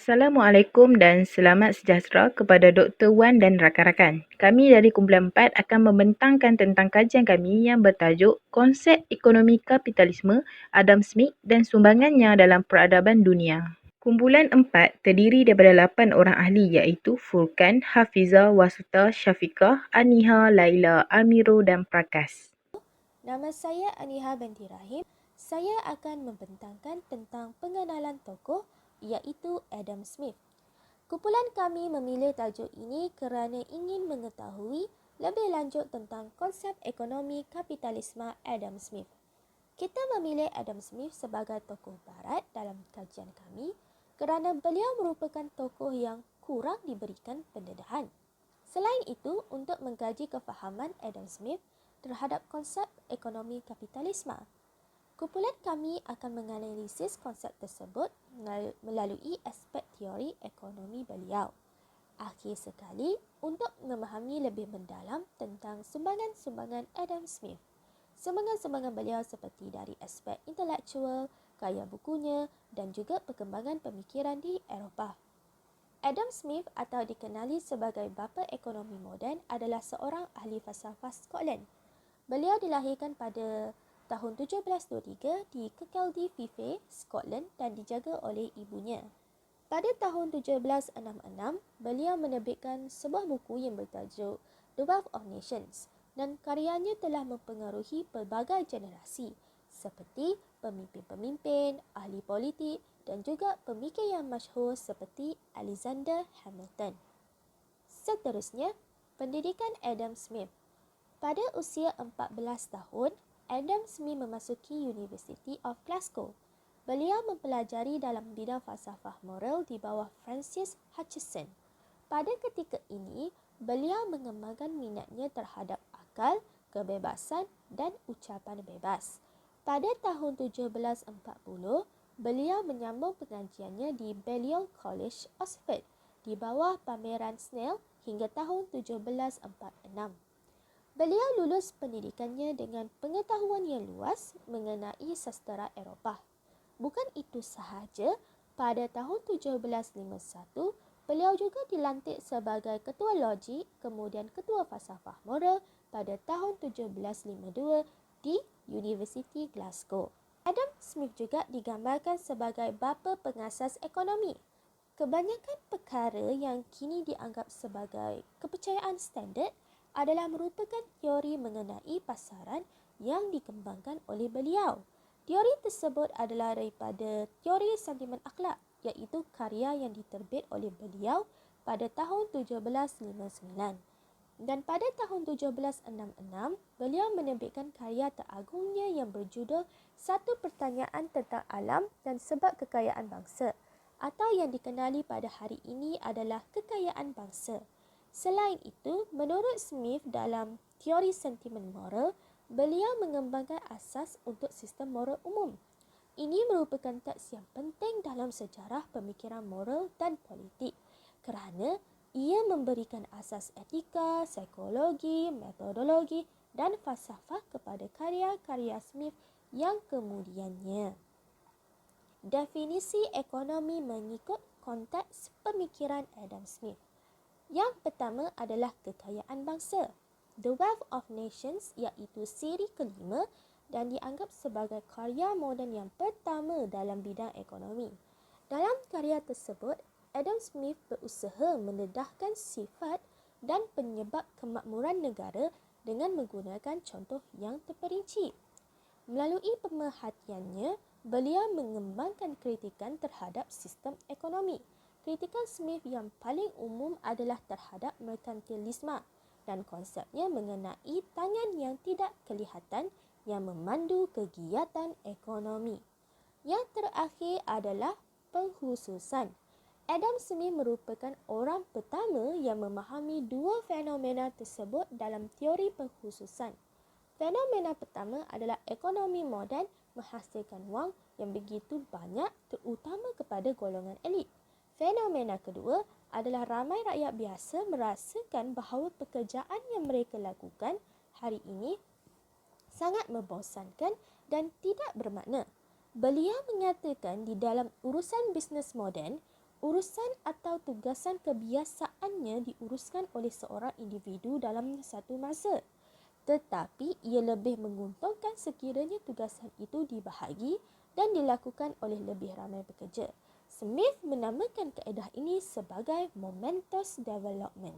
Assalamualaikum dan selamat sejahtera kepada Dr. Wan dan rakan-rakan. Kami dari Kumpulan 4 akan membentangkan tentang kajian kami yang bertajuk Konsep Ekonomi Kapitalisme, Adam Smith dan Sumbangannya dalam Peradaban Dunia. Kumpulan 4 terdiri daripada 8 orang ahli iaitu Furqan, Hafizah, Wasuta, Syafiqah, Aniha, Laila, Amiro dan Prakas. Nama saya Aniha binti Rahim. Saya akan membentangkan tentang pengenalan tokoh iaitu Adam Smith. Kumpulan kami memilih tajuk ini kerana ingin mengetahui lebih lanjut tentang konsep ekonomi kapitalisme Adam Smith. Kita memilih Adam Smith sebagai tokoh barat dalam kajian kami kerana beliau merupakan tokoh yang kurang diberikan pendedahan. Selain itu, untuk mengkaji kefahaman Adam Smith terhadap konsep ekonomi kapitalisme, kumpulan kami akan menganalisis konsep tersebut melalui aspek teori ekonomi beliau. Akhir sekali, untuk memahami lebih mendalam tentang sumbangan-sumbangan Adam Smith. Sumbangan-sumbangan beliau seperti dari aspek intelektual, karya bukunya dan juga perkembangan pemikiran di Eropah. Adam Smith atau dikenali sebagai bapa ekonomi moden adalah seorang ahli falsafah Scotland. Beliau dilahirkan pada tahun 1723 di Kirkcaldy, Fife, Scotland dan dijaga oleh ibunya. Pada tahun 1766, beliau menerbitkan sebuah buku yang bertajuk The Wealth of Nations dan karyanya telah mempengaruhi pelbagai generasi seperti pemimpin-pemimpin, ahli politik dan juga pemikir yang masyhur seperti Alexander Hamilton. Seterusnya, pendidikan Adam Smith. Pada usia 14 tahun, Adam Smith memasuki University of Glasgow. Beliau mempelajari dalam bidang falsafah moral di bawah Francis Hutcheson. Pada ketika ini, beliau mengembangkan minatnya terhadap akal, kebebasan dan ucapan bebas. Pada tahun 1740, beliau menyambung pengajiannya di Balliol College, Oxford di bawah pameran Snell hingga tahun 1746. Beliau lulus pendidikannya dengan pengetahuan yang luas mengenai sastera Eropah. Bukan itu sahaja, pada tahun 1751, beliau juga dilantik sebagai ketua logik kemudian ketua falsafah moral pada tahun 1752 di University Glasgow. Adam Smith juga digambarkan sebagai bapa pengasas ekonomi. Kebanyakan perkara yang kini dianggap sebagai kepercayaan standard adalah merupakan teori mengenai pasaran yang dikembangkan oleh beliau. Teori tersebut adalah daripada teori sentimen akhlak, iaitu karya yang diterbit oleh beliau pada tahun 1759. Dan pada tahun 1766, beliau menerbitkan karya teragungnya yang berjudul Satu Pertanyaan Tentang Alam dan Sebab Kekayaan Bangsa, atau yang dikenali pada hari ini adalah Kekayaan Bangsa. Selain itu, menurut Smith dalam teori sentimen moral, beliau mengembangkan asas untuk sistem moral umum. Ini merupakan teks yang penting dalam sejarah pemikiran moral dan politik kerana ia memberikan asas etika, psikologi, metodologi dan falsafah kepada karya-karya Smith yang kemudiannya. Definisi ekonomi mengikut konteks pemikiran Adam Smith. Yang pertama adalah kekayaan bangsa. The Wealth of Nations iaitu siri kelima dan dianggap sebagai karya moden yang pertama dalam bidang ekonomi. Dalam karya tersebut, Adam Smith berusaha mendedahkan sifat dan penyebab kemakmuran negara dengan menggunakan contoh yang terperinci. Melalui pemerhatiannya, beliau mengembangkan kritikan terhadap sistem ekonomi. Kritikan Smith yang paling umum adalah terhadap merkantilisme dan konsepnya mengenai tangan yang tidak kelihatan yang memandu kegiatan ekonomi. Yang terakhir adalah pengkhususan. Adam Smith merupakan orang pertama yang memahami dua fenomena tersebut dalam teori pengkhususan. Fenomena pertama adalah ekonomi moden menghasilkan wang yang begitu banyak terutama kepada golongan elit. Fenomena kedua adalah ramai rakyat biasa merasakan bahawa pekerjaan yang mereka lakukan hari ini sangat membosankan dan tidak bermakna. Beliau mengatakan di dalam urusan bisnes moden, Urusan atau tugasan kebiasaannya diuruskan oleh seorang individu dalam satu masa. Tetapi ia lebih menguntungkan sekiranya tugasan itu dibahagi dan dilakukan oleh lebih ramai pekerja. Smith menamakan kaedah ini sebagai momentous development.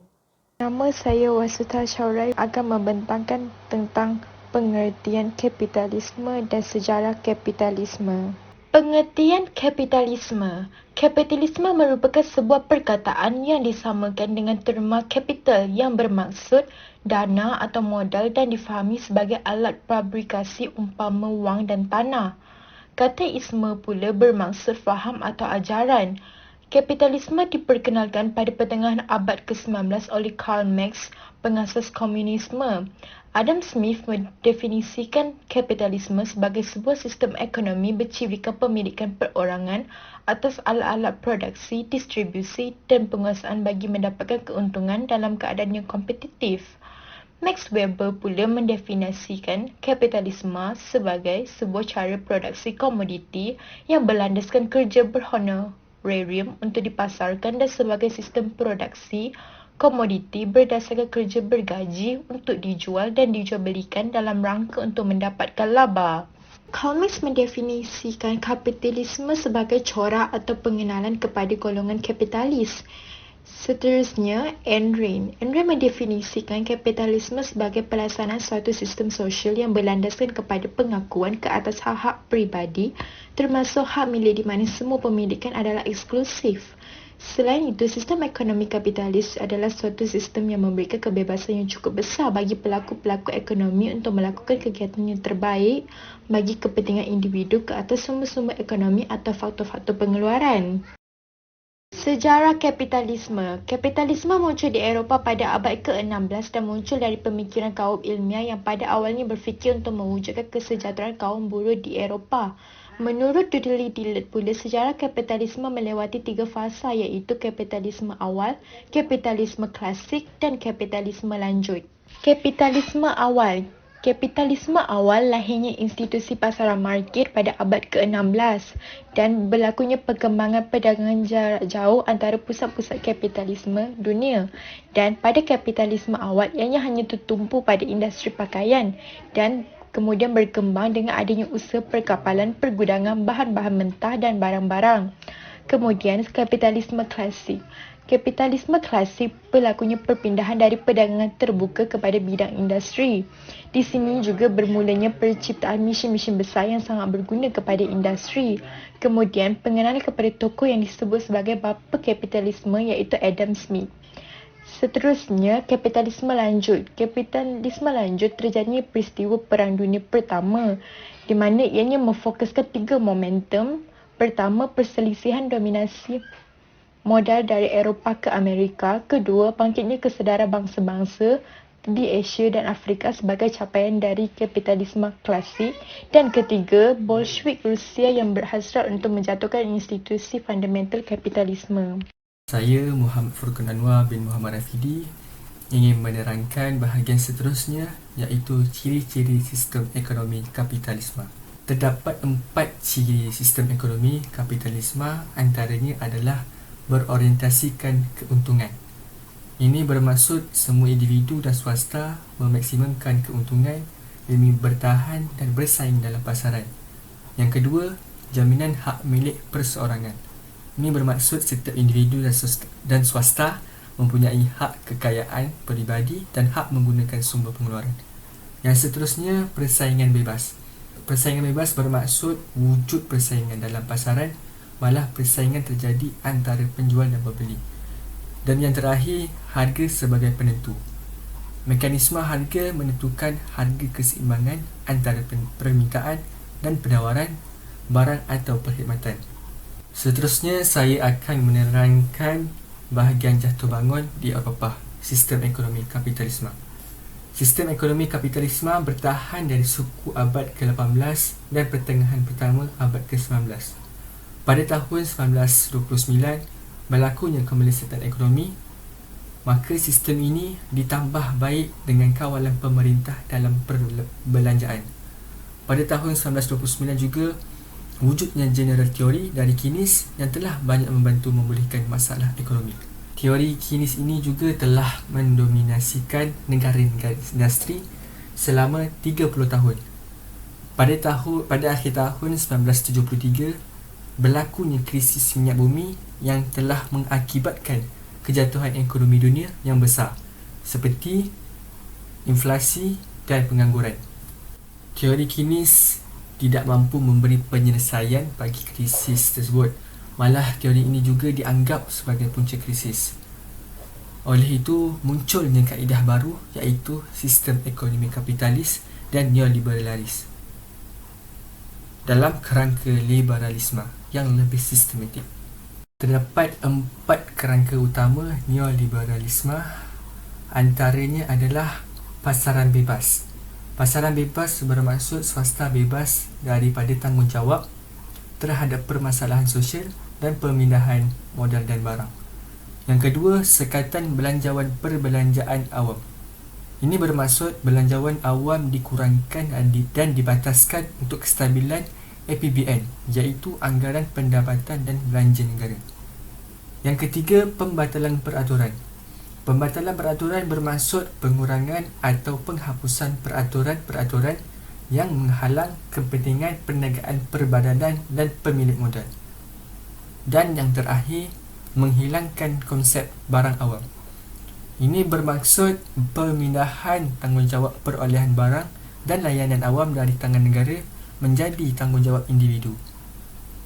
Nama saya Wasuta Syaurai akan membentangkan tentang pengertian kapitalisme dan sejarah kapitalisme. Pengertian kapitalisme. Kapitalisme merupakan sebuah perkataan yang disamakan dengan terma capital yang bermaksud dana atau modal dan difahami sebagai alat fabrikasi umpama wang dan tanah. Kata isme pula bermaksud faham atau ajaran. Kapitalisme diperkenalkan pada pertengahan abad ke-19 oleh Karl Marx, pengasas komunisme. Adam Smith mendefinisikan kapitalisme sebagai sebuah sistem ekonomi bercirikan pemilikan perorangan atas alat-alat produksi, distribusi dan penguasaan bagi mendapatkan keuntungan dalam keadaan yang kompetitif. Max Weber pula mendefinisikan kapitalisme sebagai sebuah cara produksi komoditi yang berlandaskan kerja berhonorarium untuk dipasarkan dan sebagai sistem produksi komoditi berdasarkan kerja bergaji untuk dijual dan dijualbelikan dalam rangka untuk mendapatkan laba. Karl Marx mendefinisikan kapitalisme sebagai corak atau pengenalan kepada golongan kapitalis. Seterusnya, Ayn Rand mendefinisikan kapitalisme sebagai pelaksanaan suatu sistem sosial yang berlandaskan kepada pengakuan ke atas hak-hak peribadi, termasuk hak milik di mana semua pemilikan adalah eksklusif. Selain itu, sistem ekonomi kapitalis adalah suatu sistem yang memberikan kebebasan yang cukup besar bagi pelaku-pelaku ekonomi untuk melakukan kegiatan yang terbaik bagi kepentingan individu ke atas sumber-sumber ekonomi atau faktor-faktor pengeluaran. Sejarah kapitalisme. Kapitalisme muncul di Eropah pada abad ke-16 dan muncul dari pemikiran kaum ilmiah yang pada awalnya berfikir untuk mewujudkan kesejahteraan kaum buruh di Eropah. Menurut Dudley Dillard pula, sejarah kapitalisme melewati 3 fasa iaitu kapitalisme awal, kapitalisme klasik dan kapitalisme lanjut. Kapitalisme awal. Kapitalisme awal lahirnya institusi pasaran market pada abad ke-16 dan berlakunya perkembangan perdagangan jarak jauh antara pusat-pusat kapitalisme dunia. Dan pada kapitalisme awal, ianya hanya tertumpu pada industri pakaian dan kemudian berkembang dengan adanya usaha perkapalan, pergudangan, bahan-bahan mentah dan barang-barang. Kemudian, kapitalisme klasik. Kapitalisme klasik berlakunya perpindahan dari perdagangan terbuka kepada bidang industri. Di sini juga bermulanya penciptaan mesin-mesin besar yang sangat berguna kepada industri. Kemudian, pengenalan kepada tokoh yang disebut sebagai bapa kapitalisme iaitu Adam Smith. Seterusnya, kapitalisme lanjut. Kapitalisme lanjut terjadinya peristiwa Perang Dunia Pertama di mana ianya memfokuskan 3 momentum. Pertama, perselisihan dominasi modal dari Eropah ke Amerika. Kedua, bangkitnya kesedaran bangsa-bangsa di Asia dan Afrika sebagai capaian dari kapitalisme klasik. Dan ketiga, Bolshevik Rusia yang berhasrat untuk menjatuhkan institusi fundamental kapitalisme. Saya Muhammad Furqan Anwar bin Muhammad Rafidi ingin menerangkan bahagian seterusnya iaitu ciri-ciri sistem ekonomi kapitalisme. Terdapat 4 ciri sistem ekonomi kapitalisme, antaranya adalah berorientasikan keuntungan. Ini bermaksud semua individu dan swasta memaksimumkan keuntungan demi bertahan dan bersaing dalam pasaran. Yang kedua, jaminan hak milik perseorangan. Ini bermaksud setiap individu dan swasta mempunyai hak kekayaan peribadi dan hak menggunakan sumber pengeluaran. Yang seterusnya, persaingan bebas. Persaingan bebas bermaksud wujud persaingan dalam pasaran, malah persaingan terjadi antara penjual dan pembeli. Dan yang terakhir, harga sebagai penentu. Mekanisme harga menentukan harga keseimbangan antara permintaan dan penawaran barang atau perkhidmatan. Seterusnya, saya akan menerangkan bahagian jatuh bangun di Eropah, sistem ekonomi kapitalisme. Sistem ekonomi kapitalisme bertahan dari suku abad ke-18 dan pertengahan pertama abad ke-19. Pada tahun 1929, berlakunya kemelesatan ekonomi, maka sistem ini ditambah baik dengan kawalan pemerintah dalam perbelanjaan. Pada tahun 1929 juga, wujudnya general teori dari Keynes yang telah banyak membantu memulihkan masalah ekonomi. Teori Keynes ini juga telah mendominasikan negara-negara industri selama 30 tahun. Pada akhir tahun 1973, berlakunya krisis minyak bumi yang telah mengakibatkan kejatuhan ekonomi dunia yang besar seperti inflasi dan pengangguran. Teori Keynes tidak mampu memberi penyelesaian bagi krisis tersebut. Malah teori ini juga dianggap sebagai punca krisis. Oleh itu, munculnya kaedah baru iaitu sistem ekonomi kapitalis dan neoliberalis dalam kerangka liberalisme yang lebih sistematik. Terdapat 4 kerangka utama neoliberalisme, antaranya adalah pasaran bebas. Pasaran bebas bermaksud swasta bebas daripada tanggungjawab terhadap permasalahan sosial dan pemindahan modal dan barang. Yang kedua, sekatan belanjawan perbelanjaan awam. Ini bermaksud belanjawan awam dikurangkan dan dibataskan untuk kestabilan APBN, iaitu Anggaran Pendapatan dan Belanja Negara. Yang ketiga, pembatalan peraturan. Pembatalan peraturan bermaksud pengurangan atau penghapusan peraturan-peraturan yang menghalang kepentingan perniagaan perbadanan dan pemilik modal. Dan yang terakhir, menghilangkan konsep barang awam. Ini bermaksud pemindahan tanggungjawab perolehan barang dan layanan awam dari tangan negara menjadi tanggungjawab individu.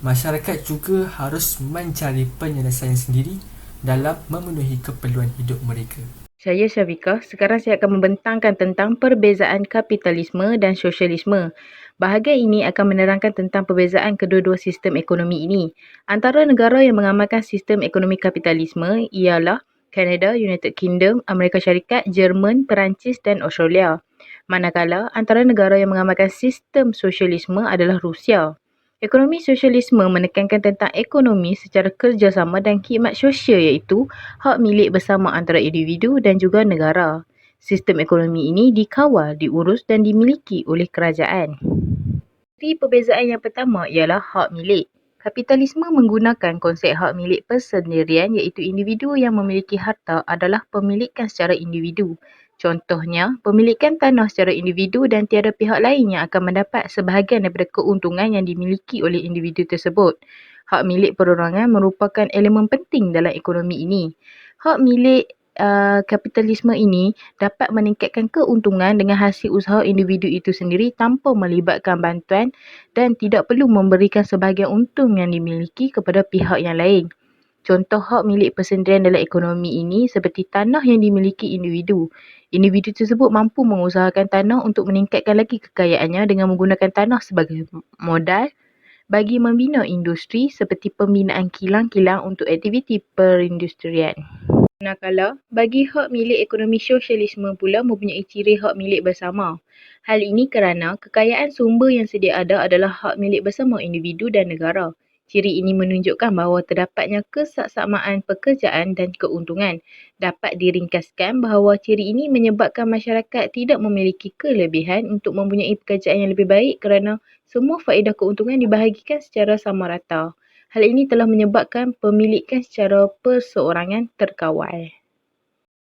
Masyarakat juga harus mencari penyelesaian sendiri dalam memenuhi keperluan hidup mereka. Saya Syafiqah. Sekarang saya akan membentangkan tentang perbezaan kapitalisme dan sosialisme. Bahagian ini akan menerangkan tentang perbezaan kedua-dua sistem ekonomi ini. Antara negara yang mengamalkan sistem ekonomi kapitalisme ialah Kanada, United Kingdom, Amerika Syarikat, Jerman, Perancis dan Australia. Manakala antara negara yang mengamalkan sistem sosialisme adalah Rusia. Ekonomi sosialisme menekankan tentang ekonomi secara kerjasama dan khidmat sosial iaitu hak milik bersama antara individu dan juga negara. Sistem ekonomi ini dikawal, diurus dan dimiliki oleh kerajaan. Perbezaan yang pertama ialah hak milik. Kapitalisme menggunakan konsep hak milik persendirian iaitu individu yang memiliki harta adalah pemilikan secara individu. Contohnya, pemilikan tanah secara individu dan tiada pihak lain yang akan mendapat sebahagian daripada keuntungan yang dimiliki oleh individu tersebut. Hak milik perorangan merupakan elemen penting dalam ekonomi ini. Hak milik kapitalisme ini dapat meningkatkan keuntungan dengan hasil usaha individu itu sendiri tanpa melibatkan bantuan dan tidak perlu memberikan sebahagian untung yang dimiliki kepada pihak yang lain. Contoh hak milik persendirian dalam ekonomi ini seperti tanah yang dimiliki individu. Individu tersebut mampu mengusahakan tanah untuk meningkatkan lagi kekayaannya dengan menggunakan tanah sebagai modal bagi membina industri seperti pembinaan kilang-kilang untuk aktiviti perindustrian. Manakala, bagi hak milik ekonomi sosialisme pula mempunyai ciri hak milik bersama. Hal ini kerana kekayaan sumber yang sedia ada adalah hak milik bersama individu dan negara. Ciri ini menunjukkan bahawa terdapatnya kesaksamaan pekerjaan dan keuntungan. Dapat diringkaskan bahawa ciri ini menyebabkan masyarakat tidak memiliki kelebihan untuk mempunyai pekerjaan yang lebih baik kerana semua faedah keuntungan dibahagikan secara sama rata. Hal ini telah menyebabkan pemilikan secara perseorangan terkawal.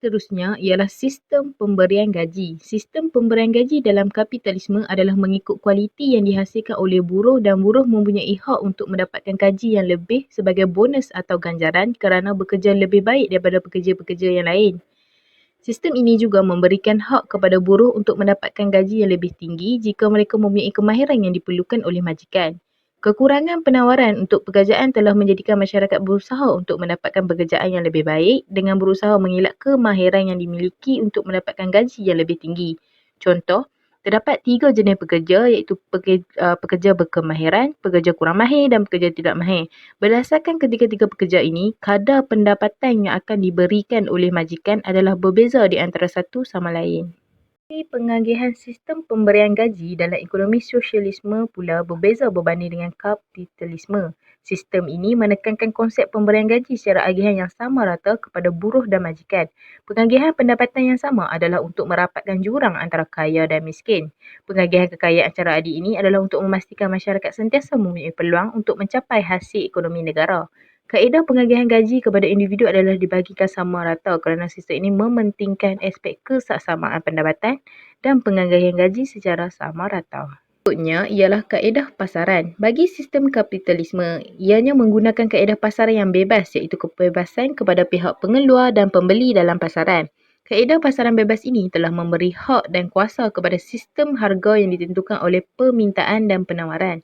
Seterusnya ialah sistem pemberian gaji. Sistem pemberian gaji dalam kapitalisme adalah mengikut kualiti yang dihasilkan oleh buruh dan buruh mempunyai hak untuk mendapatkan gaji yang lebih sebagai bonus atau ganjaran kerana bekerja lebih baik daripada pekerja-pekerja yang lain. Sistem ini juga memberikan hak kepada buruh untuk mendapatkan gaji yang lebih tinggi jika mereka mempunyai kemahiran yang diperlukan oleh majikan. Kekurangan penawaran untuk pekerjaan telah menjadikan masyarakat berusaha untuk mendapatkan pekerjaan yang lebih baik dengan berusaha mengelak kemahiran yang dimiliki untuk mendapatkan gaji yang lebih tinggi. Contoh, terdapat 3 jenis pekerja iaitu pekerja berkemahiran, pekerja kurang mahir dan pekerja tidak mahir. Berdasarkan ketiga-tiga pekerja ini, kadar pendapatan yang akan diberikan oleh majikan adalah berbeza di antara satu sama lain. Pengagihan sistem pemberian gaji dalam ekonomi sosialisme pula berbeza berbanding dengan kapitalisme. Sistem ini menekankan konsep pemberian gaji secara agihan yang sama rata kepada buruh dan majikan. Pengagihan pendapatan yang sama adalah untuk merapatkan jurang antara kaya dan miskin. Pengagihan kekayaan secara adil ini adalah untuk memastikan masyarakat sentiasa mempunyai peluang untuk mencapai hasil ekonomi negara. Kaedah pengagihan gaji kepada individu adalah dibagikan sama rata kerana sistem ini mementingkan aspek kesaksamaan pendapatan dan pengagihan gaji secara sama rata. Berikutnya ialah kaedah pasaran. Bagi sistem kapitalisme, ianya menggunakan kaedah pasaran yang bebas iaitu kebebasan kepada pihak pengeluar dan pembeli dalam pasaran. Kaedah pasaran bebas ini telah memberi hak dan kuasa kepada sistem harga yang ditentukan oleh permintaan dan penawaran.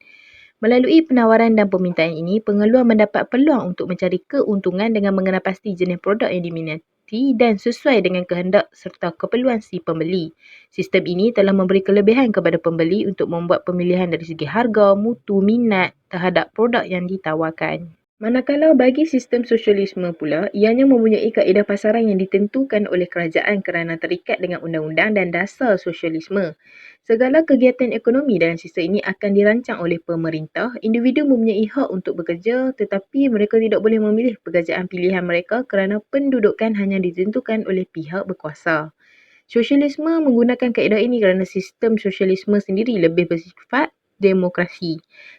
Melalui penawaran dan permintaan ini, pengeluar mendapat peluang untuk mencari keuntungan dengan mengenal pasti jenis produk yang diminati dan sesuai dengan kehendak serta keperluan si pembeli. Sistem ini telah memberi kelebihan kepada pembeli untuk membuat pemilihan dari segi harga, mutu, minat terhadap produk yang ditawarkan. Manakala bagi sistem sosialisme pula, ianya mempunyai kaedah pasaran yang ditentukan oleh kerajaan kerana terikat dengan undang-undang dan dasar sosialisme. Segala kegiatan ekonomi dalam sistem ini akan dirancang oleh pemerintah. Individu mempunyai hak untuk bekerja tetapi mereka tidak boleh memilih pekerjaan pilihan mereka kerana pendudukan hanya ditentukan oleh pihak berkuasa. Sosialisme menggunakan kaedah ini kerana sistem sosialisme sendiri lebih bersifat demokrasi.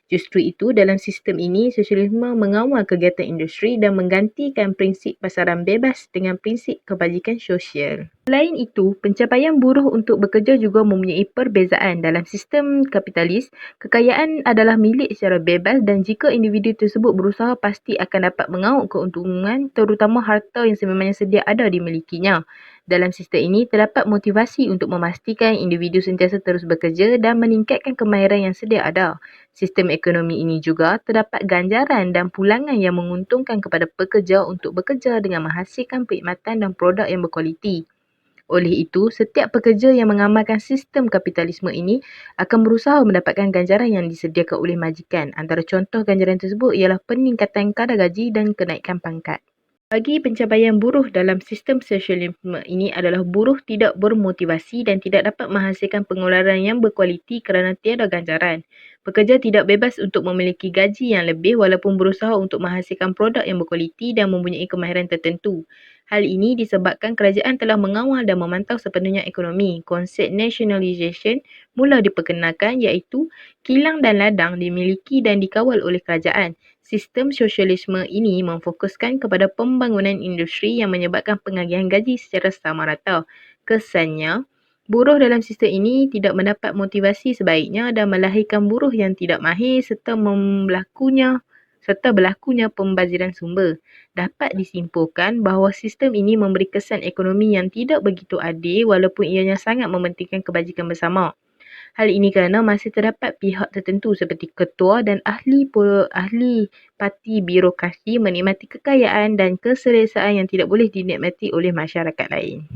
Justru itu, dalam sistem ini, sosialisme mengawal kegiatan industri dan menggantikan prinsip pasaran bebas dengan prinsip kebajikan sosial. Selain itu, pencapaian buruh untuk bekerja juga mempunyai perbezaan. Dalam sistem kapitalis, kekayaan adalah milik secara bebas dan jika individu tersebut berusaha pasti akan dapat mengauk keuntungan terutama harta yang sememangnya sedia ada dimilikinya. Dalam sistem ini, terdapat motivasi untuk memastikan individu sentiasa terus bekerja dan meningkatkan kemahiran yang sedia ada. Sistem ekonomi ini juga terdapat ganjaran dan pulangan yang menguntungkan kepada pekerja untuk bekerja dengan menghasilkan perkhidmatan dan produk yang berkualiti. Oleh itu, setiap pekerja yang mengamalkan sistem kapitalisme ini akan berusaha mendapatkan ganjaran yang disediakan oleh majikan. Antara contoh ganjaran tersebut ialah peningkatan kadar gaji dan kenaikan pangkat. Bagi pencapaian buruh dalam sistem sosialisme ini adalah buruh tidak bermotivasi dan tidak dapat menghasilkan pengeluaran yang berkualiti kerana tiada ganjaran. Pekerja tidak bebas untuk memiliki gaji yang lebih walaupun berusaha untuk menghasilkan produk yang berkualiti dan mempunyai kemahiran tertentu. Hal ini disebabkan kerajaan telah mengawal dan memantau sepenuhnya ekonomi. Konsep nationalisation mula diperkenalkan iaitu kilang dan ladang dimiliki dan dikawal oleh kerajaan. Sistem sosialisme ini memfokuskan kepada pembangunan industri yang menyebabkan pengagihan gaji secara sama rata. Kesannya, buruh dalam sistem ini tidak mendapat motivasi sebaiknya dan melahirkan buruh yang tidak mahir serta berlakunya pembaziran sumber. Dapat disimpulkan bahawa sistem ini memberi kesan ekonomi yang tidak begitu adil walaupun ianya sangat mementingkan kebajikan bersama. Hal ini kerana masih terdapat pihak tertentu seperti ketua dan ahli parti birokrasi menikmati kekayaan dan keselesaan yang tidak boleh dinikmati oleh masyarakat lain.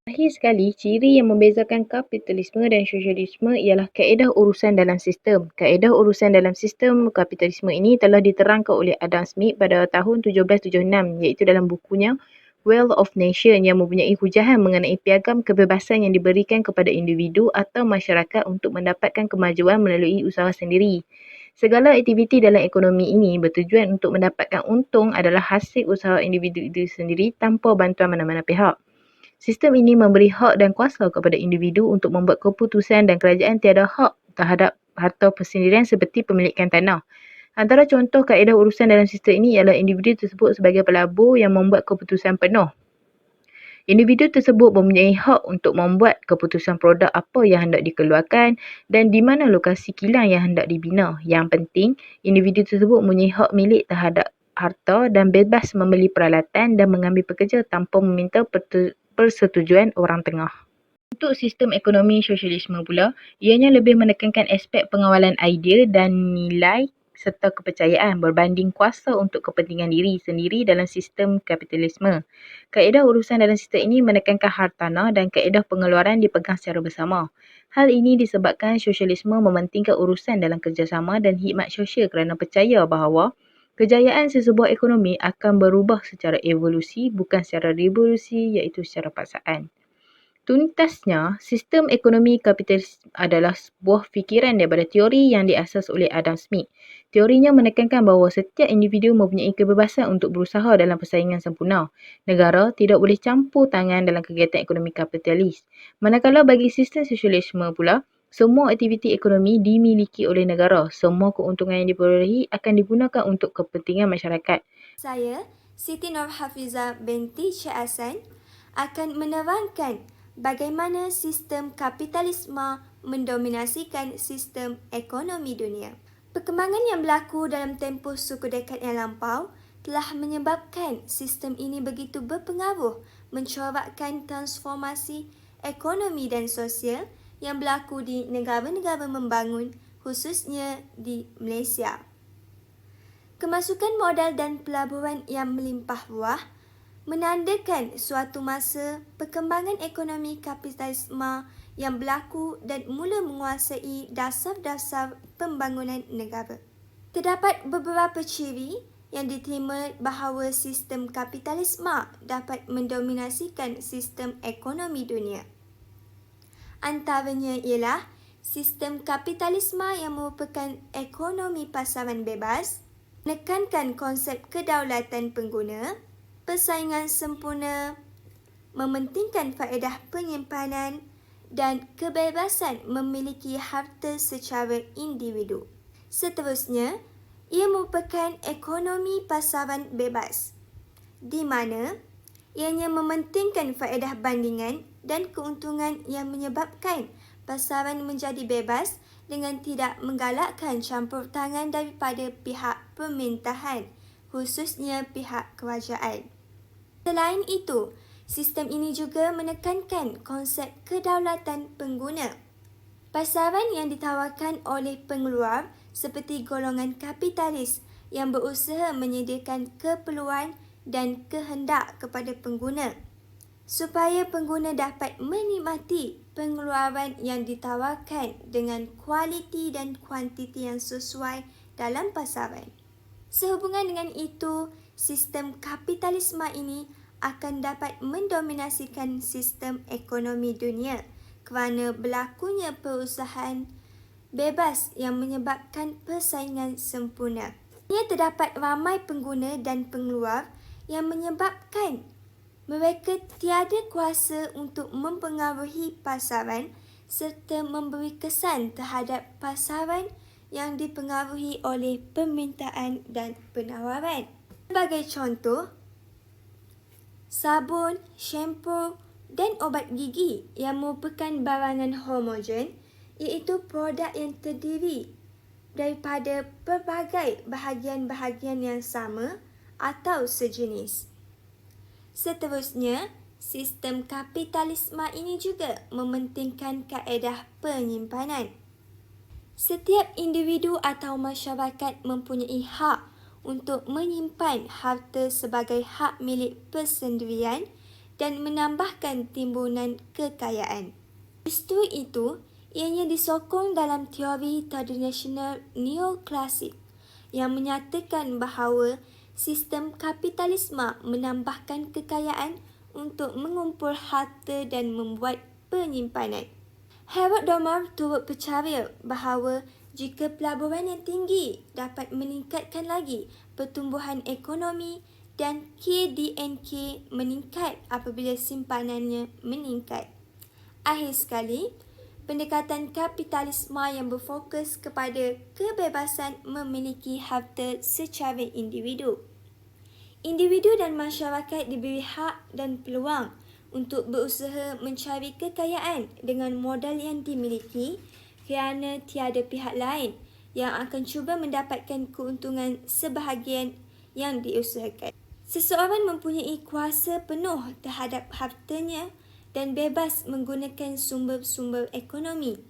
Akhir sekali, ciri yang membezakan kapitalisme dan sosialisme ialah kaedah urusan dalam sistem. Kaedah urusan dalam sistem kapitalisme ini telah diterangkan oleh Adam Smith pada tahun 1776 iaitu dalam bukunya Wealth of Nations yang mempunyai hujahan mengenai piagam kebebasan yang diberikan kepada individu atau masyarakat untuk mendapatkan kemajuan melalui usaha sendiri. Segala aktiviti dalam ekonomi ini bertujuan untuk mendapatkan untung adalah hasil usaha individu itu sendiri tanpa bantuan mana-mana pihak. Sistem ini memberi hak dan kuasa kepada individu untuk membuat keputusan dan kerajaan tiada hak terhadap harta persendirian seperti pemilikan tanah. Antara contoh kaedah urusan dalam sistem ini ialah individu tersebut sebagai pelabur yang membuat keputusan penuh. Individu tersebut mempunyai hak untuk membuat keputusan produk apa yang hendak dikeluarkan dan di mana lokasi kilang yang hendak dibina. Yang penting, individu tersebut mempunyai hak milik terhadap harta dan bebas membeli peralatan dan mengambil pekerja tanpa meminta persetujuan orang tengah. Untuk sistem ekonomi sosialisme pula, ianya lebih menekankan aspek pengawalan idea dan nilai serta kepercayaan berbanding kuasa untuk kepentingan diri sendiri dalam sistem kapitalisme. Kaedah urusan dalam sistem ini menekankan hartanah dan kaedah pengeluaran dipegang secara bersama. Hal ini disebabkan sosialisme mementingkan urusan dalam kerjasama dan khidmat sosial kerana percaya bahawa kejayaan sesebuah ekonomi akan berubah secara evolusi bukan secara revolusi iaitu secara paksaan. Tuntasnya, sistem ekonomi kapitalis adalah sebuah fikiran daripada teori yang diasas oleh Adam Smith. Teorinya menekankan bahawa setiap individu mempunyai kebebasan untuk berusaha dalam persaingan sempurna. Negara tidak boleh campur tangan dalam kegiatan ekonomi kapitalis. Manakala bagi sistem sosialisme pula, semua aktiviti ekonomi dimiliki oleh negara. Semua keuntungan yang diperolehi akan digunakan untuk kepentingan masyarakat. Saya, Siti Nurhafiza binti Syed Hasan, akan menerangkan bagaimana sistem kapitalisme mendominasikan sistem ekonomi dunia. Perkembangan yang berlaku dalam tempoh suku dekad yang lampau telah menyebabkan sistem ini begitu berpengaruh mencorakkan transformasi ekonomi dan sosial yang berlaku di negara-negara membangun, khususnya di Malaysia. Kemasukan modal dan pelaburan yang melimpah ruah menandakan suatu masa perkembangan ekonomi kapitalisme yang berlaku dan mula menguasai dasar-dasar pembangunan negara. Terdapat beberapa ciri yang diterima bahawa sistem kapitalisme dapat mendominasikan sistem ekonomi dunia. Antaranya ialah sistem kapitalisme yang merupakan ekonomi pasaran bebas, menekankan konsep kedaulatan pengguna, persaingan sempurna, mementingkan faedah penyimpanan dan kebebasan memiliki harta secara individu. Seterusnya, ia merupakan ekonomi pasaran bebas, di mana ianya mementingkan faedah bandingan dan keuntungan yang menyebabkan pasaran menjadi bebas dengan tidak menggalakkan campur tangan daripada pihak pemerintahan, khususnya pihak kerajaan. Selain itu, sistem ini juga menekankan konsep kedaulatan pengguna. Pasaran yang ditawarkan oleh pengeluar seperti golongan kapitalis yang berusaha menyediakan keperluan dan kehendak kepada pengguna, supaya pengguna dapat menikmati pengeluaran yang ditawarkan dengan kualiti dan kuantiti yang sesuai dalam pasaran. Sehubungan dengan itu, sistem kapitalisme ini akan dapat mendominasikan sistem ekonomi dunia kerana berlakunya perusahaan bebas yang menyebabkan persaingan sempurna. Ia terdapat ramai pengguna dan pengeluar yang menyebabkan mereka tiada kuasa untuk mempengaruhi pasaran serta memberi kesan terhadap pasaran yang dipengaruhi oleh permintaan dan penawaran. Sebagai contoh, sabun, shampoo dan obat gigi yang merupakan barangan homogen, iaitu produk yang terdiri daripada pelbagai bahagian-bahagian yang sama atau sejenis. Seterusnya, sistem kapitalisme ini juga mementingkan kaedah penyimpanan. Setiap individu atau masyarakat mempunyai hak untuk menyimpan harta sebagai hak milik persendirian dan menambahkan timbunan kekayaan. Justru itu, ianya disokong dalam teori tradisional neoklasik yang menyatakan bahawa sistem kapitalisme menambahkan kekayaan untuk mengumpul harta dan membuat penyimpanan. Harold Domar turut percaya bahawa jika pelaburan yang tinggi dapat meningkatkan lagi pertumbuhan ekonomi dan KDNK meningkat apabila simpanannya meningkat. Akhir sekali, pendekatan kapitalisme yang berfokus kepada kebebasan memiliki harta secara individu. Individu dan masyarakat diberi hak dan peluang untuk berusaha mencari kekayaan dengan modal yang dimiliki kerana tiada pihak lain yang akan cuba mendapatkan keuntungan sebahagian yang diusahakan. Seseorang mempunyai kuasa penuh terhadap hartanya dan bebas menggunakan sumber-sumber ekonomi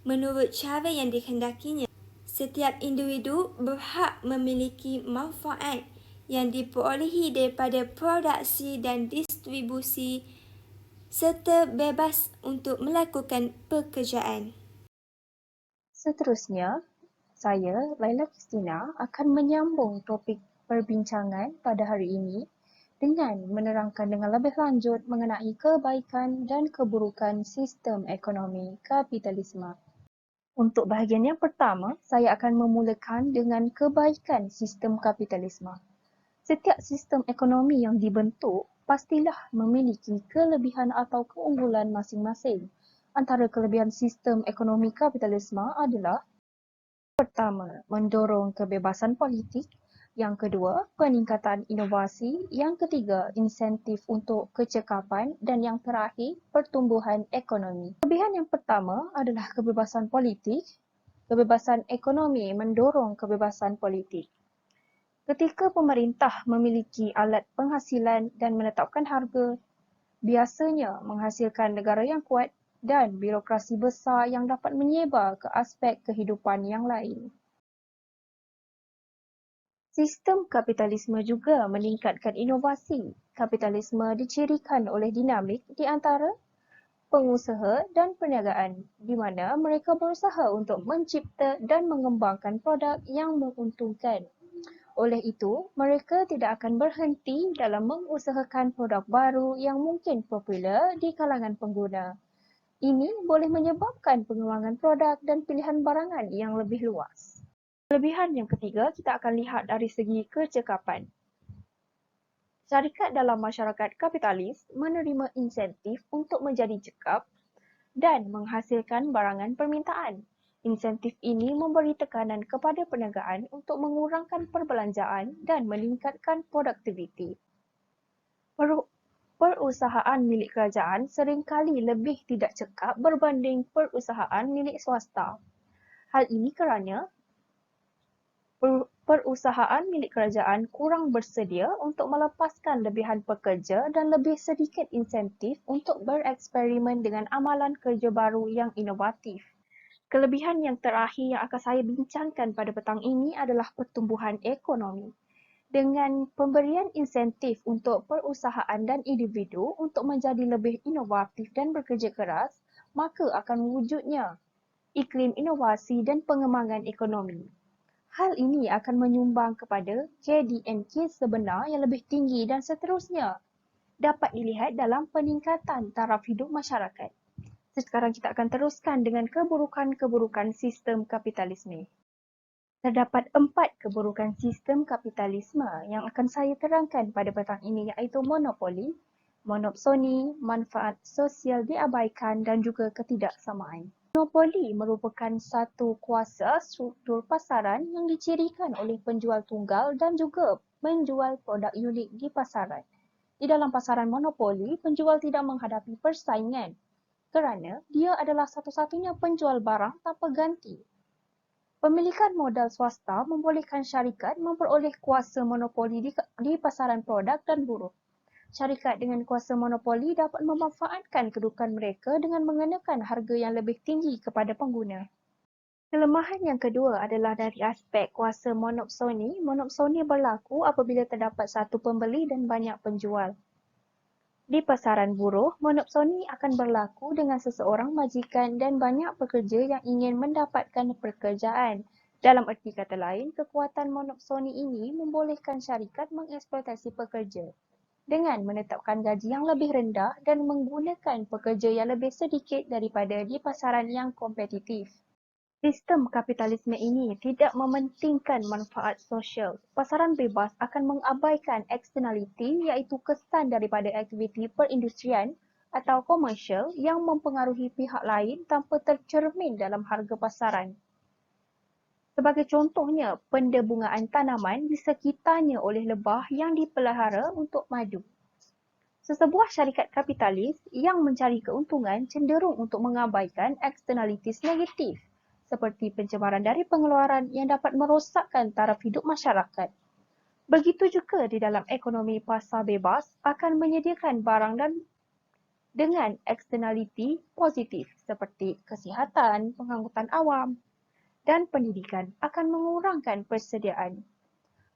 menurut cara yang dikehendakinya. Setiap individu berhak memiliki manfaat yang diperolehi daripada produksi dan distribusi serta bebas untuk melakukan pekerjaan. Seterusnya, saya, Laila Kristina, akan menyambung topik perbincangan pada hari ini dengan menerangkan dengan lebih lanjut mengenai kebaikan dan keburukan sistem ekonomi kapitalisme. Untuk bahagian yang pertama, saya akan memulakan dengan kebaikan sistem kapitalisme. Setiap sistem ekonomi yang dibentuk pastilah memiliki kelebihan atau keunggulan masing-masing. Antara kelebihan sistem ekonomi kapitalisme adalah: pertama, mendorong kebebasan politik; yang kedua, peningkatan inovasi; yang ketiga, insentif untuk kecekapan; dan yang terakhir, pertumbuhan ekonomi. Kelebihan yang pertama adalah kebebasan politik. Kebebasan ekonomi mendorong kebebasan politik. Ketika pemerintah memiliki alat penghasilan dan menetapkan harga, biasanya menghasilkan negara yang kuat dan birokrasi besar yang dapat menyebar ke aspek kehidupan yang lain. Sistem kapitalisme juga meningkatkan inovasi. Kapitalisme dicirikan oleh dinamik di antara pengusaha dan perniagaan, di mana mereka berusaha untuk mencipta dan mengembangkan produk yang menguntungkan. Oleh itu, mereka tidak akan berhenti dalam mengusahakan produk baru yang mungkin popular di kalangan pengguna. Ini boleh menyebabkan pengembangan produk dan pilihan barangan yang lebih luas. Kelebihan yang ketiga, kita akan lihat dari segi kecekapan. Syarikat dalam masyarakat kapitalis menerima insentif untuk menjadi cekap dan menghasilkan barangan permintaan. Insentif ini memberi tekanan kepada perniagaan untuk mengurangkan perbelanjaan dan meningkatkan produktiviti. Perusahaan milik kerajaan seringkali lebih tidak cekap berbanding perusahaan milik swasta. Hal ini kerana perusahaan milik kerajaan kurang bersedia untuk melepaskan lebihan pekerja dan lebih sedikit insentif untuk bereksperimen dengan amalan kerja baru yang inovatif. Kelebihan yang terakhir yang akan saya bincangkan pada petang ini adalah pertumbuhan ekonomi. Dengan pemberian insentif untuk perusahaan dan individu untuk menjadi lebih inovatif dan bekerja keras, maka akan wujudnya iklim inovasi dan pengembangan ekonomi. Hal ini akan menyumbang kepada KDNK sebenar yang lebih tinggi dan seterusnya. Dapat dilihat dalam peningkatan taraf hidup masyarakat. Sekarang kita akan teruskan dengan keburukan-keburukan sistem kapitalisme. Terdapat 4 keburukan sistem kapitalisme yang akan saya terangkan pada petang ini, iaitu monopoli, monopsoni, manfaat sosial diabaikan dan juga ketidaksamaan. Monopoli merupakan satu kuasa struktur pasaran yang dicirikan oleh penjual tunggal dan juga menjual produk unik di pasaran. Di dalam pasaran monopoli, penjual tidak menghadapi persaingan kerana dia adalah satu-satunya penjual barang tanpa ganti. Pemilikan modal swasta membolehkan syarikat memperoleh kuasa monopoli di pasaran produk dan buruh. Syarikat dengan kuasa monopoli dapat memanfaatkan kedudukan mereka dengan mengenakan harga yang lebih tinggi kepada pengguna. Kelemahan yang kedua adalah dari aspek kuasa monopsoni. Monopsoni berlaku apabila terdapat satu pembeli dan banyak penjual. Di pasaran buruh, monopsoni akan berlaku dengan seseorang majikan dan banyak pekerja yang ingin mendapatkan pekerjaan. Dalam erti kata lain, kekuatan monopsoni ini membolehkan syarikat mengeksploitasi pekerja dengan menetapkan gaji yang lebih rendah dan menggunakan pekerja yang lebih sedikit daripada di pasaran yang kompetitif. Sistem kapitalisme ini tidak mementingkan manfaat sosial. Pasaran bebas akan mengabaikan eksternaliti, iaitu kesan daripada aktiviti perindustrian atau komersial yang mempengaruhi pihak lain tanpa tercermin dalam harga pasaran. Sebagai contohnya, pendebungaan tanaman di sekitarnya oleh lebah yang dipelihara untuk madu. Sesebuah syarikat kapitalis yang mencari keuntungan cenderung untuk mengabaikan eksternalitis negatif seperti pencemaran dari pengeluaran yang dapat merosakkan taraf hidup masyarakat. Begitu juga di dalam ekonomi pasar bebas akan menyediakan barang dan dengan eksternaliti positif seperti kesihatan, pengangkutan awam dan pendidikan akan mengurangkan persediaan.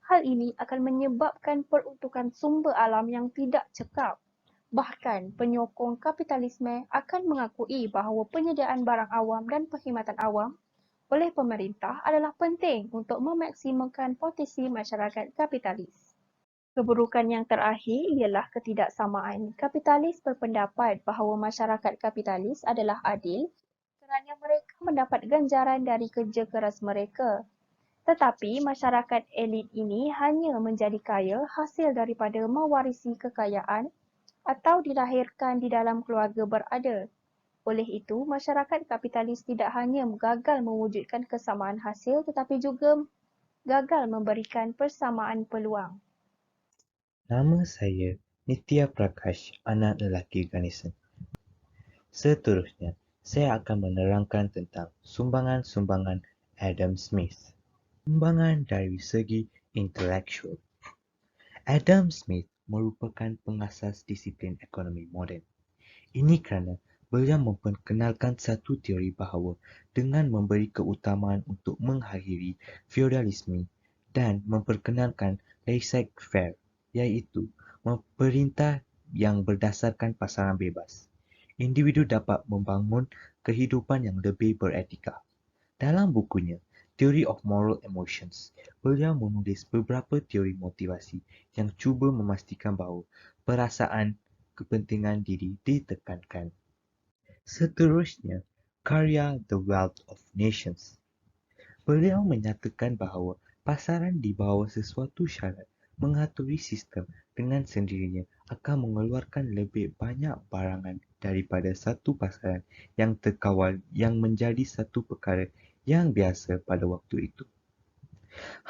Hal ini akan menyebabkan peruntukan sumber alam yang tidak cekap. Bahkan penyokong kapitalisme akan mengakui bahawa penyediaan barang awam dan perkhidmatan awam oleh pemerintah adalah penting untuk memaksimalkan potensi masyarakat kapitalis. Keburukan yang terakhir ialah ketidaksamaan. Kapitalis berpendapat bahawa masyarakat kapitalis adalah adil kerana mereka mendapat ganjaran dari kerja keras mereka. Tetapi masyarakat elit ini hanya menjadi kaya hasil daripada mewarisi kekayaan atau dilahirkan di dalam keluarga berada. Oleh itu, masyarakat kapitalis tidak hanya gagal mewujudkan kesamaan hasil tetapi juga gagal memberikan persamaan peluang. Nama saya Nitya Prakash, anak lelaki Ganesan. Seterusnya, saya akan menerangkan tentang sumbangan-sumbangan Adam Smith. Sumbangan dari segi intelektual. Adam Smith merupakan pengasas disiplin ekonomi moden. Ini kerana beliau memperkenalkan satu teori bahawa dengan memberi keutamaan untuk mengakhiri feodalisme dan memperkenalkan laissez-faire, iaitu pemerintah yang berdasarkan pasaran bebas, individu dapat membangun kehidupan yang lebih beretika. Dalam bukunya, Theory of Moral Emotions, beliau menulis beberapa teori motivasi yang cuba memastikan bahawa perasaan kepentingan diri ditekankan. Seterusnya, karya The Wealth of Nations. Beliau menyatakan bahawa pasaran di bawah sesuatu syarat mengaturi sistem dengan sendirinya akan mengeluarkan lebih banyak barangan daripada satu pasaran yang terkawal yang menjadi satu perkara yang biasa pada waktu itu.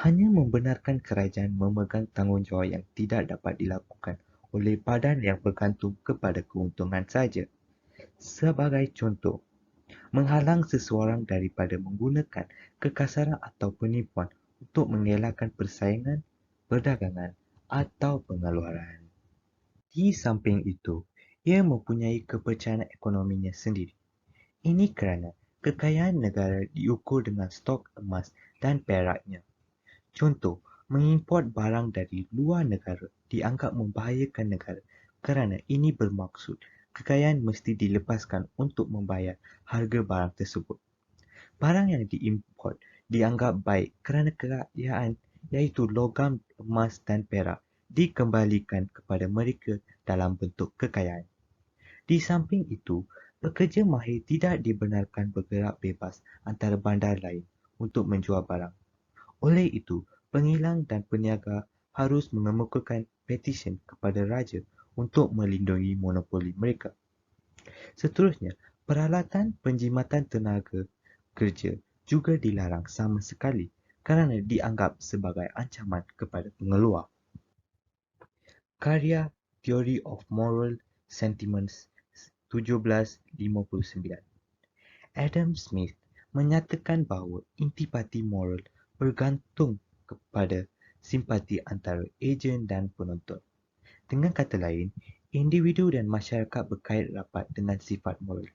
Hanya membenarkan kerajaan memegang tanggungjawab yang tidak dapat dilakukan oleh badan yang bergantung kepada keuntungan saja. Sebagai contoh, menghalang seseorang daripada menggunakan kekasaran atau penipuan untuk mengelakkan persaingan, perdagangan atau pengeluaran. Di samping itu, ia mempunyai kepercayaan ekonominya sendiri. Ini kerana kekayaan negara diukur dengan stok emas dan peraknya. Contoh, mengimport barang dari luar negara dianggap membahayakan negara kerana ini bermaksud kekayaan mesti dilepaskan untuk membayar harga barang tersebut. Barang yang diimport dianggap baik kerana kekayaan iaitu logam, emas dan perak dikembalikan kepada mereka dalam bentuk kekayaan. Di samping itu, pekerja mahir tidak dibenarkan bergerak bebas antara bandar lain untuk menjual barang. Oleh itu, penghilang dan peniaga harus mengemukakan petisyen kepada raja untuk melindungi monopoli mereka. Seterusnya, peralatan penjimatan tenaga kerja juga dilarang sama sekali kerana dianggap sebagai ancaman kepada pengeluar. Karya Theory of Moral Sentiments 1759. Adam Smith menyatakan bahawa intipati moral bergantung kepada simpati antara ejen dan penonton. Dengan kata lain, individu dan masyarakat berkait rapat dengan sifat moral.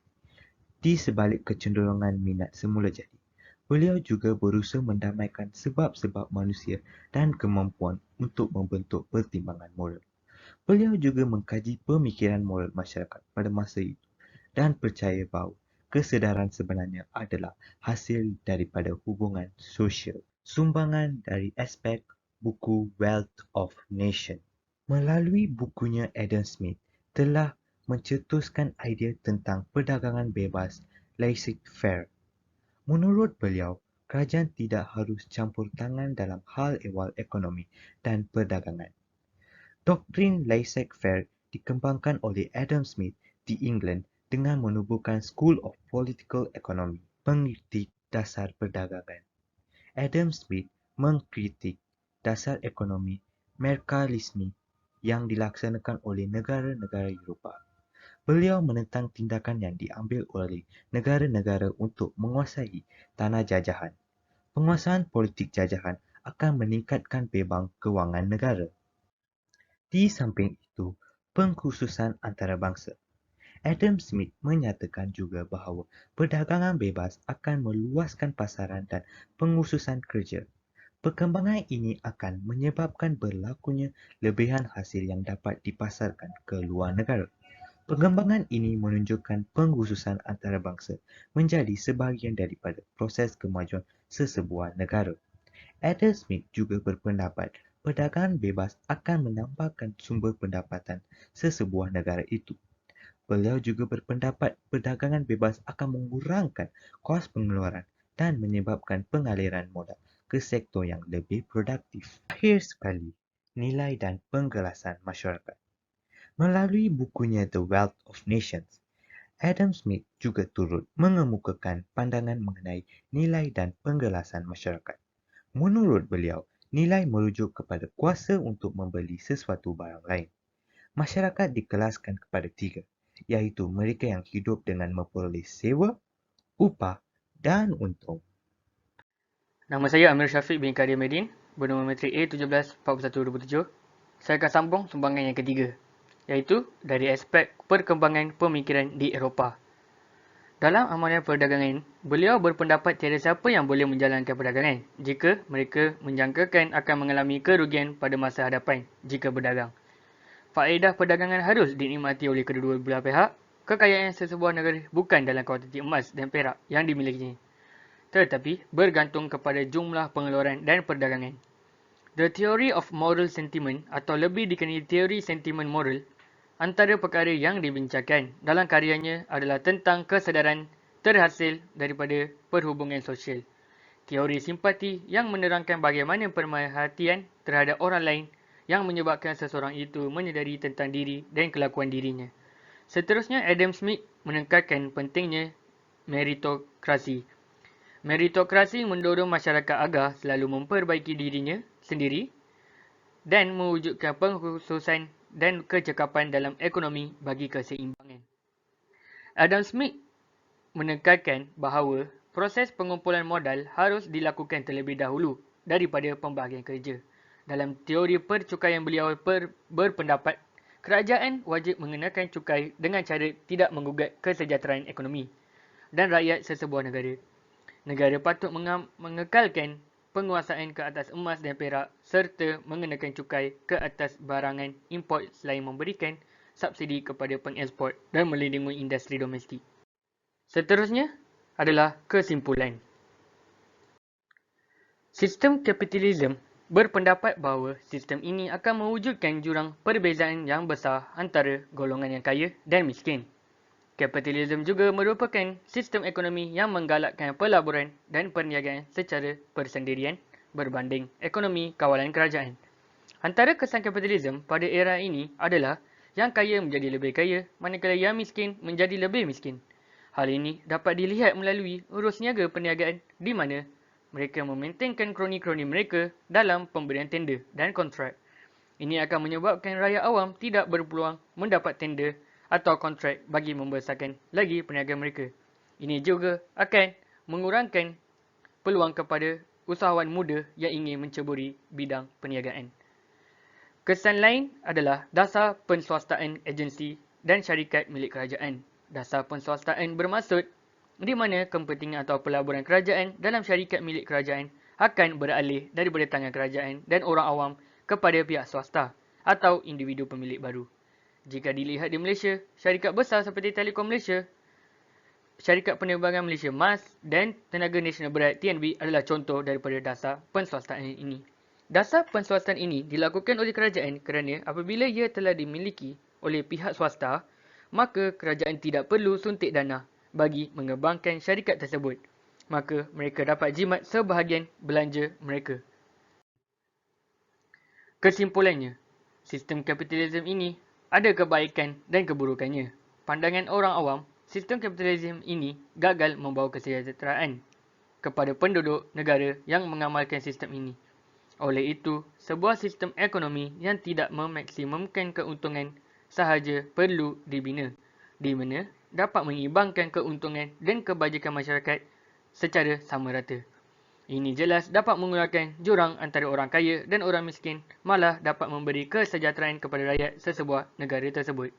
Di sebalik kecenderungan minat semula jadi, beliau juga berusaha mendamaikan sebab-sebab manusia dan kemampuan untuk membentuk pertimbangan moral. Beliau juga mengkaji pemikiran moral masyarakat pada masa itu dan percaya bahawa kesedaran sebenarnya adalah hasil daripada hubungan sosial. Sumbangan dari aspek buku Wealth of Nations. Melalui bukunya, Adam Smith telah mencetuskan idea tentang perdagangan bebas laissez-faire. Menurut beliau, kerajaan tidak harus campur tangan dalam hal ehwal ekonomi dan perdagangan. Doktrin laissez-faire dikembangkan oleh Adam Smith di England dengan menubuhkan School of Political Economy, pengkritik dasar perdagangan. Adam Smith mengkritik dasar ekonomi merkantilisme yang dilaksanakan oleh negara-negara Eropah. Beliau menentang tindakan yang diambil oleh negara-negara untuk menguasai tanah jajahan. Penguasaan politik jajahan akan meningkatkan beban kewangan negara. Di samping itu, pengkhususan antarabangsa. Adam Smith menyatakan juga bahawa perdagangan bebas akan meluaskan pasaran dan pengkhususan kerja. Perkembangan ini akan menyebabkan berlakunya lebihan hasil yang dapat dipasarkan ke luar negara. Perkembangan ini menunjukkan pengkhususan antarabangsa menjadi sebahagian daripada proses kemajuan sesebuah negara. Adam Smith juga berpendapat Perdagangan bebas akan menambahkan sumber pendapatan sesebuah negara itu. Beliau juga berpendapat perdagangan bebas akan mengurangkan kos pengeluaran dan menyebabkan pengaliran modal ke sektor yang lebih produktif. Akhir sekali, nilai dan penggelasan masyarakat. Melalui bukunya The Wealth of Nations, Adam Smith juga turut mengemukakan pandangan mengenai nilai dan penggelasan masyarakat. Menurut beliau, nilai merujuk kepada kuasa untuk membeli sesuatu barang lain. Masyarakat dikelaskan kepada 3, iaitu mereka yang hidup dengan memperoleh sewa, upah dan untung. Nama saya Amir Syafiq bin Kadir Medin, bernama metrik A174127. Saya akan sambung sumbangan yang ketiga, iaitu dari aspek perkembangan pemikiran di Eropah. Dalam amalan perdagangan, beliau berpendapat tiada siapa yang boleh menjalankan perdagangan jika mereka menjangkakan akan mengalami kerugian pada masa hadapan jika berdagang. Faedah perdagangan harus dinikmati oleh kedua belah pihak. Kekayaan sesebuah negara bukan dalam kuantiti emas dan perak yang dimilikinya, tetapi bergantung kepada jumlah pengeluaran dan perdagangan. The Theory of Moral Sentiment atau lebih dikenali teori sentimen moral, antara perkara yang dibincangkan dalam karyanya adalah tentang kesedaran terhasil daripada perhubungan sosial. Teori simpati yang menerangkan bagaimana pemerhatian terhadap orang lain yang menyebabkan seseorang itu menyedari tentang diri dan kelakuan dirinya. Seterusnya, Adam Smith menekankan pentingnya meritokrasi. Meritokrasi mendorong masyarakat agar selalu memperbaiki dirinya sendiri dan mewujudkan pengkhususan dan kecekapan dalam ekonomi bagi keseimbangan. Adam Smith menekankan bahawa proses pengumpulan modal harus dilakukan terlebih dahulu daripada pembahagian kerja. Dalam teori percukaian beliau berpendapat kerajaan wajib mengenakan cukai dengan cara tidak menggugat kesejahteraan ekonomi dan rakyat sesebuah negara. Negara patut mengekalkan penguasaan ke atas emas dan perak serta mengenakan cukai ke atas barangan import selain memberikan subsidi kepada pengeksport dan melindungi industri domestik. Seterusnya adalah kesimpulan. Sistem kapitalisme berpendapat bahawa sistem ini akan mewujudkan jurang perbezaan yang besar antara golongan yang kaya dan miskin. Kapitalisme juga merupakan sistem ekonomi yang menggalakkan pelaburan dan perniagaan secara persendirian berbanding ekonomi kawalan kerajaan. Antara kesan kapitalisme pada era ini adalah yang kaya menjadi lebih kaya, manakala yang miskin menjadi lebih miskin. Hal ini dapat dilihat melalui urus niaga perniagaan di mana mereka memaintenkan kroni-kroni mereka dalam pemberian tender dan kontrak. Ini akan menyebabkan rakyat awam tidak berpeluang mendapat tender atau kontrak bagi membesarkan lagi perniagaan mereka. Ini juga akan mengurangkan peluang kepada usahawan muda yang ingin menceburi bidang perniagaan. Kesan lain adalah dasar penswastaan agensi dan syarikat milik kerajaan. Dasar penswastaan bermaksud di mana kepentingan atau pelaburan kerajaan dalam syarikat milik kerajaan akan beralih daripada tangan kerajaan dan orang awam kepada pihak swasta atau individu pemilik baru. Jika dilihat di Malaysia, syarikat besar seperti Telekom Malaysia, Syarikat Penerbangan Malaysia MAS dan Tenaga Nasional Berat TNB adalah contoh daripada dasar penswastaan ini. Dasar penswastaan ini dilakukan oleh kerajaan kerana apabila ia telah dimiliki oleh pihak swasta, maka kerajaan tidak perlu suntik dana bagi mengembangkan syarikat tersebut. Maka mereka dapat jimat sebahagian belanja mereka. Kesimpulannya, sistem kapitalisme ini ada kebaikan dan keburukannya. Pandangan orang awam, sistem kapitalisme ini gagal membawa kesejahteraan kepada penduduk negara yang mengamalkan sistem ini. Oleh itu, sebuah sistem ekonomi yang tidak memaksimumkan keuntungan sahaja perlu dibina, di mana dapat mengimbangkan keuntungan dan kebajikan masyarakat secara sama rata. Ini jelas dapat mengurangkan jurang antara orang kaya dan orang miskin, malah dapat memberi kesejahteraan kepada rakyat sesebuah negara tersebut.